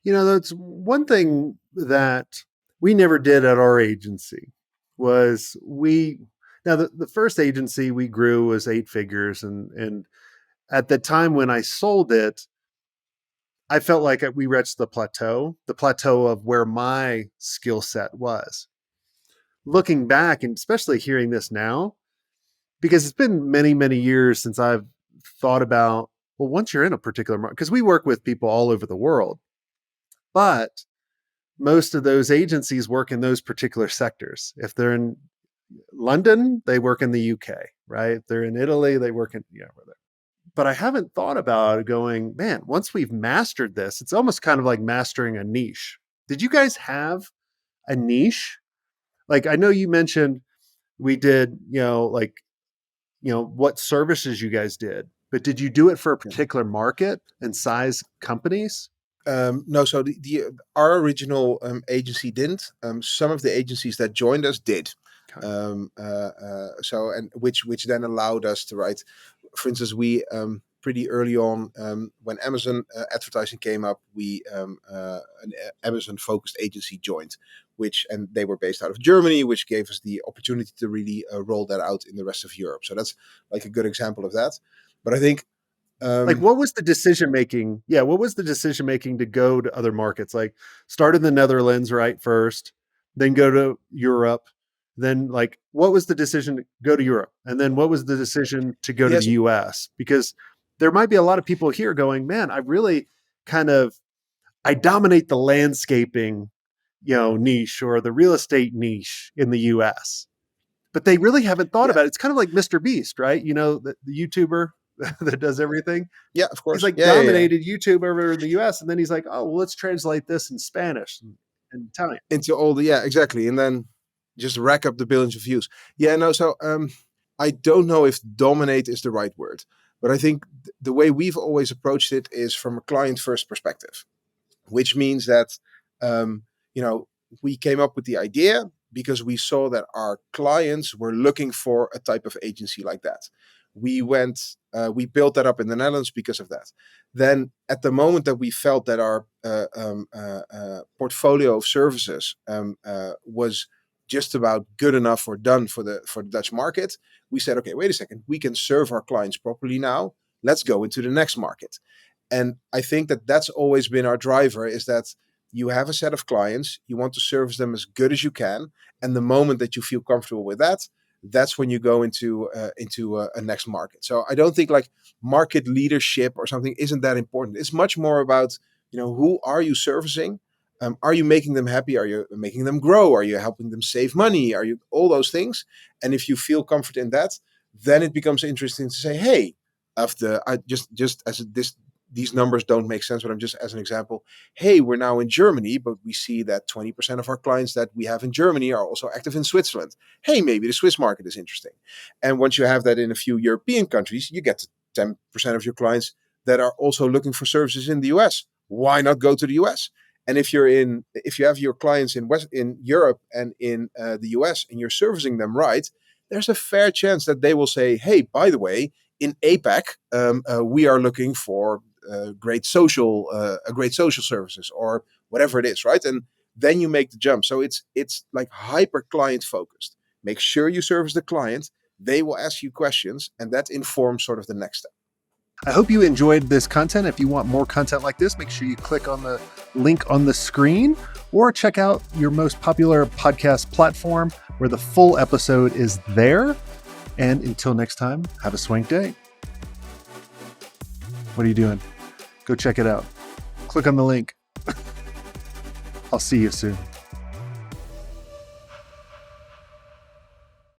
That's one thing that we never did at our agency was now the first agency we grew was 8 figures. And at the time when I sold it, I felt like we reached the plateau of where my skill set was. Looking back, and especially hearing this now, because it's been many, many years since I've thought about, well, once you're in a particular market, because we work with people all over the world, but most of those agencies work in those particular sectors. If they're in London, they work in the UK, right? If they're in Italy, they work in, but I haven't thought about going, man, once we've mastered this, it's almost kind of like mastering a niche. Did you guys have a niche? Like, I know you mentioned we did, what services you guys did, but did you do it for a particular market and size companies? No, so our original agency didn't. Some of the agencies that joined us did. Okay. Which then allowed us to write. For instance, we pretty early on when Amazon advertising came up, we an Amazon focused agency joined, and they were based out of Germany, which gave us the opportunity to really roll that out in the rest of Europe. So that's like a good example of that. But I think. What was the decision making? Yeah, what was the decision making to go to other markets? Like, start in the Netherlands, right, first, then go to Europe. Then, what was the decision to go to Europe? And then what was the decision to go to the US? Because there might be a lot of people here going, man, I really I dominate the landscaping, niche or the real estate niche in the US. But they really haven't thought about it. It's kind of like Mr. Beast, right? The YouTuber that does everything. Yeah, of course. He's dominated YouTube over in the US. And then he's like, oh, well, let's translate this in Spanish and Italian. Into all exactly. And then just rack up the billions of views. Yeah, no, so I don't know if dominate is the right word, but I think the way we've always approached it is from a client first perspective, which means that, we came up with the idea because we saw that our clients were looking for a type of agency like that. We built that up in the Netherlands because of that. Then at the moment that we felt that our portfolio of services was just about good enough or done for the Dutch market, we said, okay, wait a second, we can serve our clients properly now. Let's go into the next market. And I think that that's always been our driver, is that you have a set of clients, you want to service them as good as you can. And the moment that you feel comfortable with that, that's when you go into a next market. So I don't think market leadership or something isn't that important. It's much more about, who are you servicing? Are you making them happy? Are you making them grow? Are you helping them save money? Are you all those things? And if you feel comfort in that, then it becomes interesting to say, hey, these numbers don't make sense, but I'm just as an example. Hey, we're now in Germany, but we see that 20% of our clients that we have in Germany are also active in Switzerland. Hey, maybe the Swiss market is interesting. And once you have that in a few European countries, you get to 10% of your clients that are also looking for services in the US. Why not go to the US? And if you have your clients in Europe and in the US and you're servicing them right, there's a fair chance that they will say, hey, by the way, in APAC, we are looking for great social services or whatever it is, right? And then you make the jump. So it's like hyper client focused. Make sure you service the client. They will ask you questions, and that informs sort of the next step. I hope you enjoyed this content. If you want more content like this, make sure you click on the link on the screen or check out your most popular podcast platform where the full episode is there. And until next time, have a swank day. What are you doing? Go check it out. Click on the link. I'll see you soon.